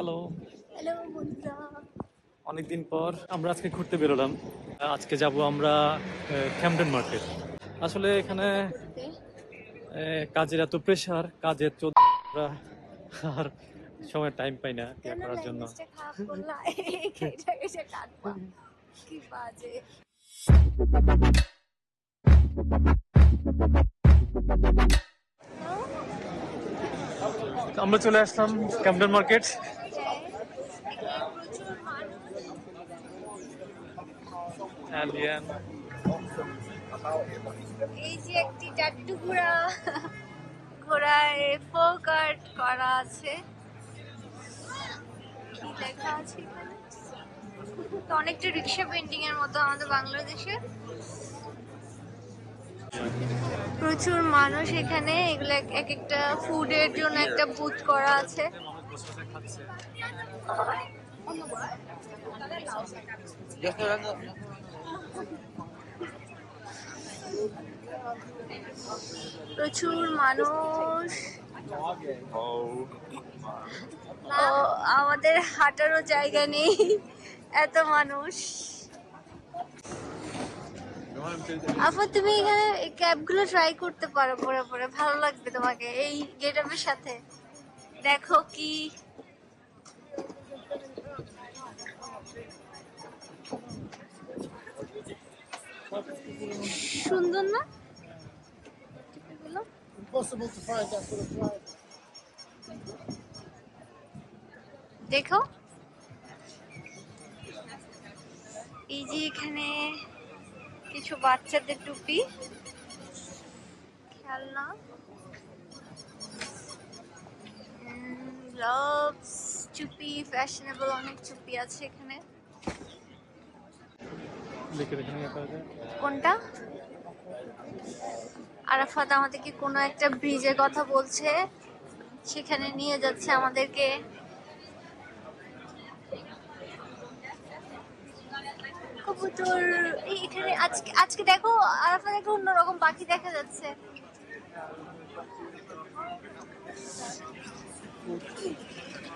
Hello, hello বন্ধুরা। অনেকদিন পর আমরা আজকে ঘুরতে বেরোলাম। আজকে যাব আমরা ক্যাম্পডেন মার্কেট। আসলে এখানে কেনাকাটা করতে কাজের এত প্রেশার, কাজের আমরা আর সময় টাইম পাই না কেয়ার কেন করার জন্য। ল্যাঙ্গুয়েজটা খারাপ করলা? এটা এসে কাটবা, কি বাজে। আমরা চলে আসলাম ক্যাম্পডেন মার্কেট। এখানে প্রচুর মানুষ। অ্যালিয়ান এই যে একটি টাট্টু ঘোড়া, ঘোড়ায় ফোক আর্ট করা আছে। কি লেখা আছে এখানে? তো অনেকটা রিক্সা পেন্টিং এর মতো আমাদের বাংলাদেশে। প্রচুর মানুষ এখানে, এগুলো এক একটা ফুডের জন্য একটা বুথ করা আছে। প্রচুর মানুষ। ও, আমাদের হাঁটারও জায়গা নেই, এত মানুষ। আপু, তুমি এখানে ক্যাব গুলো ট্রাই করতে পারো, পরে পরে ভালো লাগবে তোমাকে এই গেটআপের সাথে। দেখো কি সুন্দর না এগুলো? দেখো, এই যে এখানে কিছু বাচ্চাদের টুপি, খেলনা, গ্লাভস, চুপি, ফ্যাশনেবল অনেক চুপি আছে এখানে। কোনটা? আরাফাত আমাদেরকে কোনো একটা ব্রিজের কথা বলছে, সেখানে নিয়ে যাচ্ছে আমাদেরকে। কবুতর এখানে আজকে আজকে দেখো, আরাফাত একটা অন্যরকম পাখি দেখা যাচ্ছে।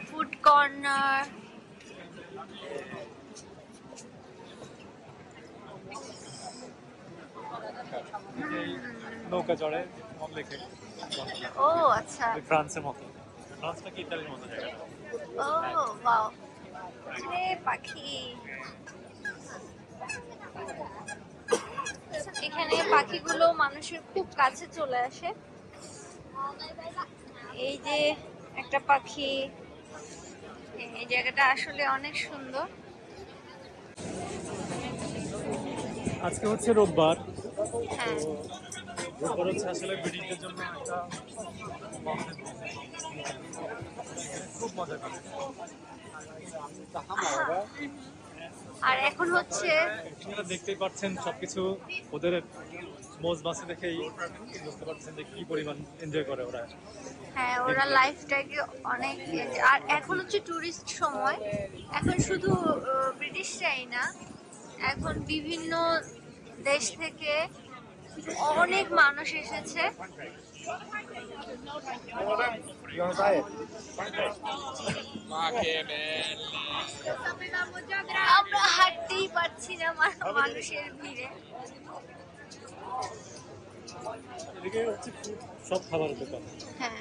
ফুড কর্নার, নৌকা চড়ে লেখে। ও আচ্ছা, ফ্রান্সের মতো, ফ্রান্স নাকি ইতালির মতো জায়গা। ও ওয়াও, রে পাখি। এখানে পাখিগুলো মানুষের খুব কাছে চলে আসে। এই যে একটা পাখি, এই জায়গাটা আসলে অনেক সুন্দর। আজকে হচ্ছে রোববার। হ্যাঁ, রোববার হচ্ছে আসলে ব্রিটিশদের জন্য একটা খুব মজা করে। আর এখন হচ্ছে আপনারা দেখতেই পাচ্ছেন সবকিছু ওদের মোজ মাছে দেখেই বুঝতে পারছেন যে কি পরিমাণ এনজয় করে ওরা। হ্যাঁ, ওরা লাইফটাকে অনেক আর এখন হচ্ছে টুরিস্ট সময়। এখন শুধু ব্রিটিশরাই না, এখন বিভিন্ন দেশ থেকে অনেক মানুষ এসেছে। আমরা হাঁটতেই পারছি না মানুষের ভিড়ে। এদিকে হচ্ছে সব খাবারের দোকান। হ্যাঁ,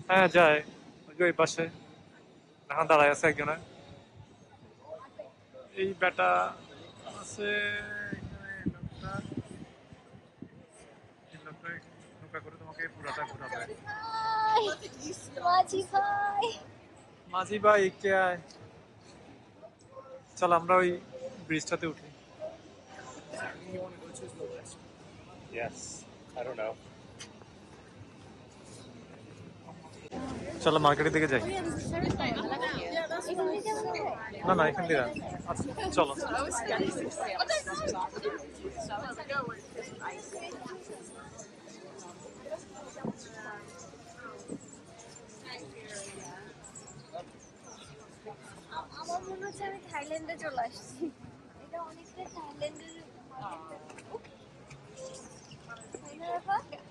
হ্যাঁ যায়, ওই পাশে এখন দাঁড়ায় আছে একজনে। এই বেটা আছে নৌকা করে তোমাকে পুরাটা ঘুরাবে। মাঝি ভাই, মাঝি ভাই কে আয়, চল আমরা ওই ব্রিজটাতে উঠি। Yes, I don't know. চলো মার্কেটের দিকে যাই। না না, এখান দিয়ে আচ্ছা চলো।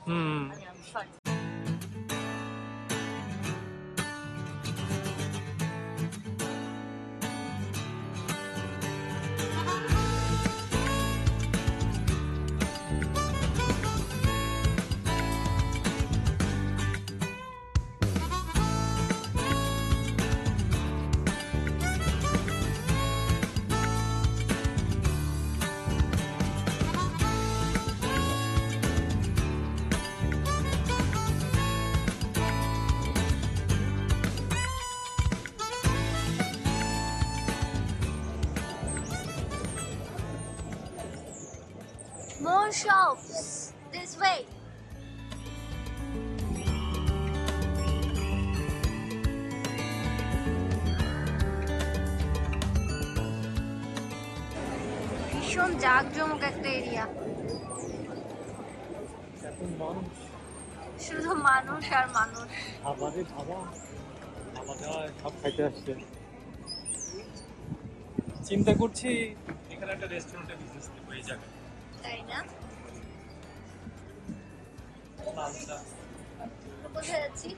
হুম। More shops this way. ভীষণ জাঁকজমক একটা এরিয়া, এখন মানুষ শুধু মানুষ আর মানুষ। খাবারে খাওয়া খাওয়া দাওয়া সব খাইতে আসছে। চিন্তা করছি এখানে একটা রেস্টুরেন্টে বিজনেস করবো এই জায়গায়। তাই না? লালচা কোথায় যাচ্ছি?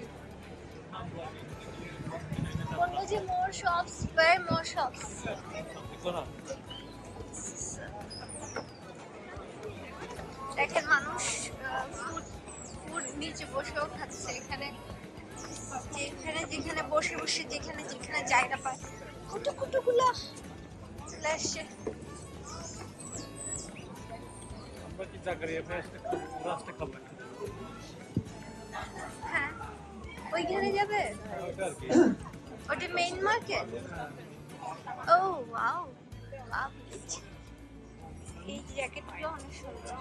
বললো যে more shops, where more shops? দেখো না, দেখেন মানুষ ফুড নিচে বসেও খাচ্ছে। এখানে যেখানে বসে বসে যেখানে জায়গা পায় কুটুকুটুগুলা চলে আসছে। আমরা কি জায়গায় এখানে আসতে রাস্তা খাবো না। হ্যাঁ, ওইখানে যাবে। ওটা আর কি। ওটা মেইন মার্কেট। ও ওয়াও, এই জ্যাকেটগুলো অনেক সুন্দর।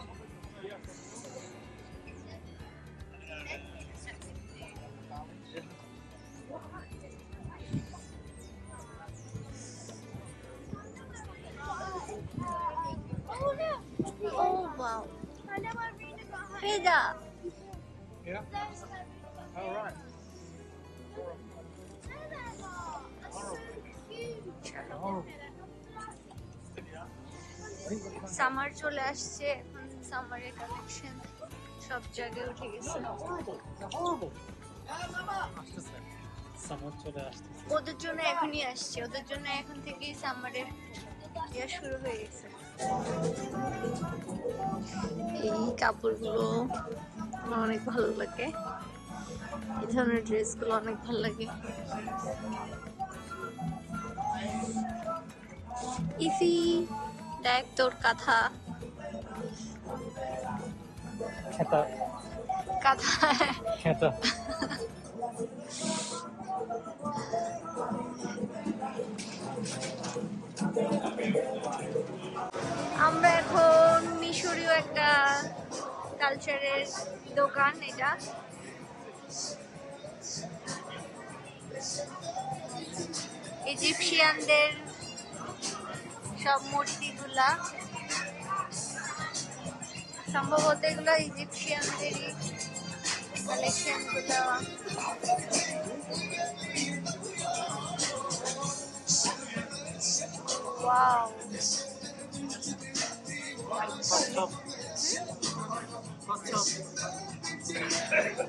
Oh wow, pizza. Yeah. All right. Summer চলে আসছে, এখন সামারের কালেকশন সব জায়গায় উঠে গেছে। সামার চলে আসছে। ওদের জন্য এখনই আসছে, ওদের জন্য এখন থেকেই সামারের ইয়া শুরু হয়ে গেছে। এই কাপড়গুলো আমার অনেক ভালো লাগে, এই ধরনের ড্রেসগুলো অনেক ভালো লাগে। ইফি দেখ তোর কাঁথা খেতা কাঁথা খেতা। আমরা এখন মিশরীয় একটা কালচারের দোকান, এটা ইজিপশিয়ানদের সব মূর্তিগুলা, সম্ভবত এগুলো ইজিপশিয়ানদেরই কালেকশন গুলো। ওয়াও,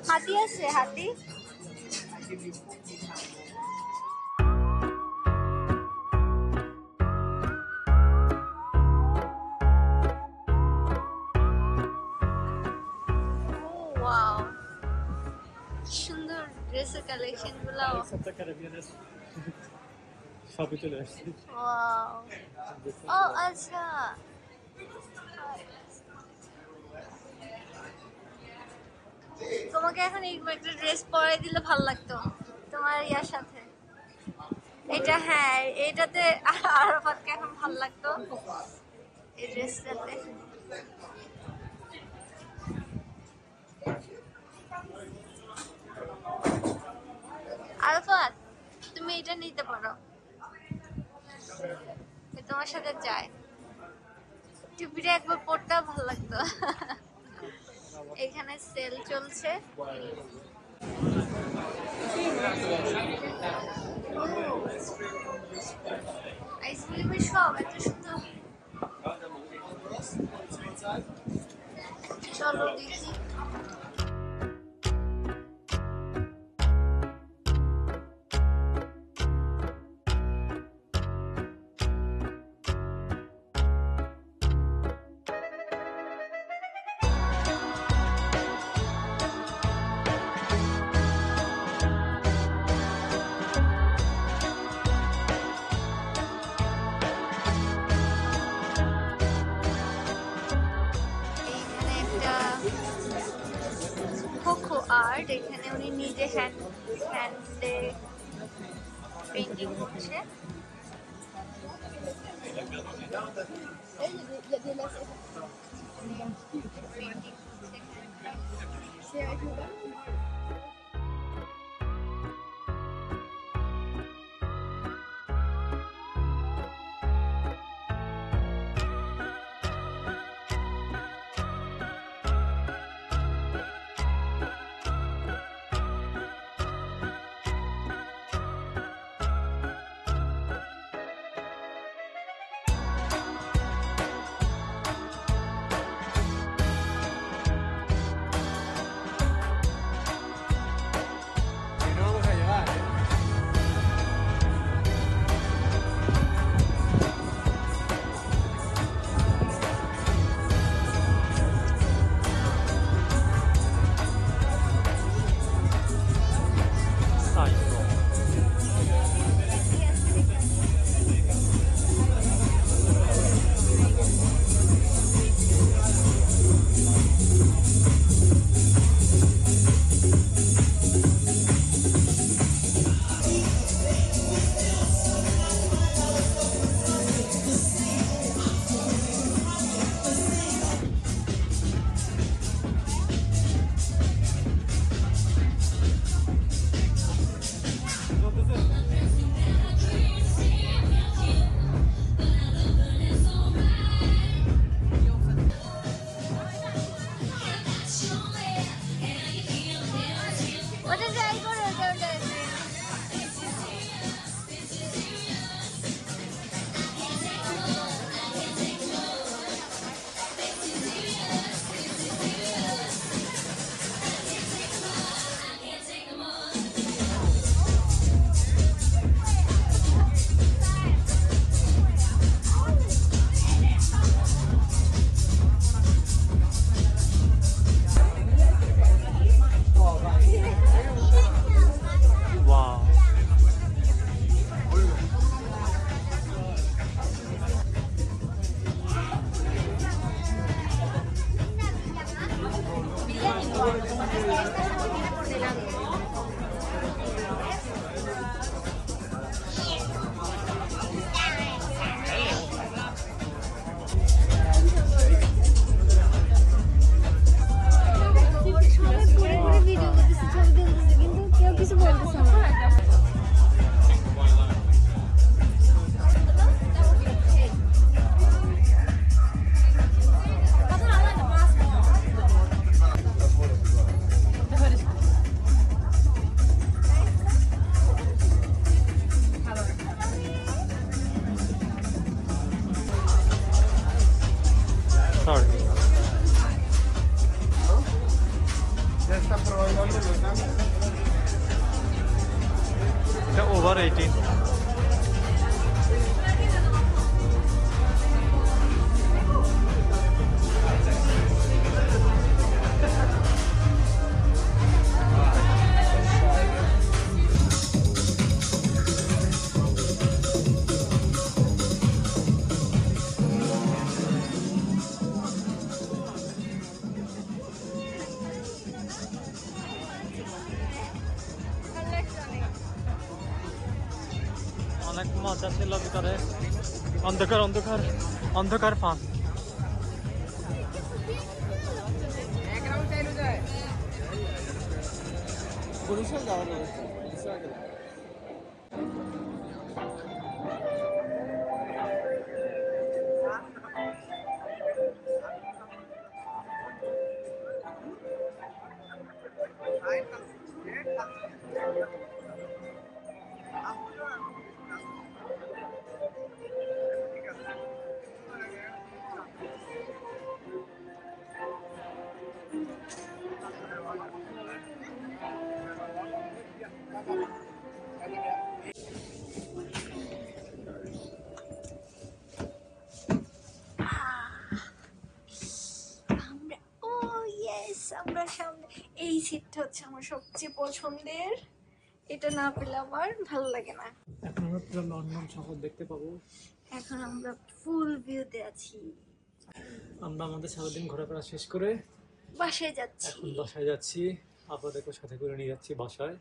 হাতি আছে, হাতি। ওয়াও, সুন্দর ড্রেসের কালেকশন গুলো। সবই চলে আসছে। ওয়াও, ও আচ্ছা, তোমাকে এখন এই একটা ড্রেস পরাই দিলে ভালো লাগতো তোমার ইয়ার সাথে। এটা হ্যাঁ, এটাতে আরাফাতকে এখন ভালো লাগতো এই ড্রেসটাতে। আরাফাত, তুমি এটা নিতে পারো, তোমার সাথে যায়। টুপিটা একবার পরতেও ভালো লাগতো। এখানে সেল চলছে। আইসক্রিমের সব এত সুন্দর। চলো দেখি। আর্ট, এখানে উনি নিজে হ্যান্ডে পেন্টিং করছে। ওটা ট্রাই করে ওটা Wow. ভিডিও করতেছে, ছবি তুলতেছে, কিন্তু কেউ কিছু বলতেছে না। Sorry. Ya está probando el de los damas. এটা ওভার 18। অনেক মজা ছিল ভিতরে, অন্ধকার অন্ধকার অন্ধকার ফান। বরিশাল যাওয়ার রয়েছে, বরিশাল গেলাম। আমরা সামনে এই সিটটা হচ্ছে আমার সবচেয়ে পছন্দের, এটা না পেলে আমার ভালো লাগে না। এখন আমরা পুরো লন্ডন শহর দেখতে পাবো। এখন আমরা ফুল ভিউতে আছি, আমরা আমাদের সারাদিন ঘোরাফেরা শেষ করে বাসায় যাচ্ছি। এখন বাসায় যাচ্ছি। আপনাদেরকে সাথে করে নিয়ে যাচ্ছি বাসায়।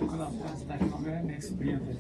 এখন আপনার দেখা হবে নেক্সট ভিডিওতে।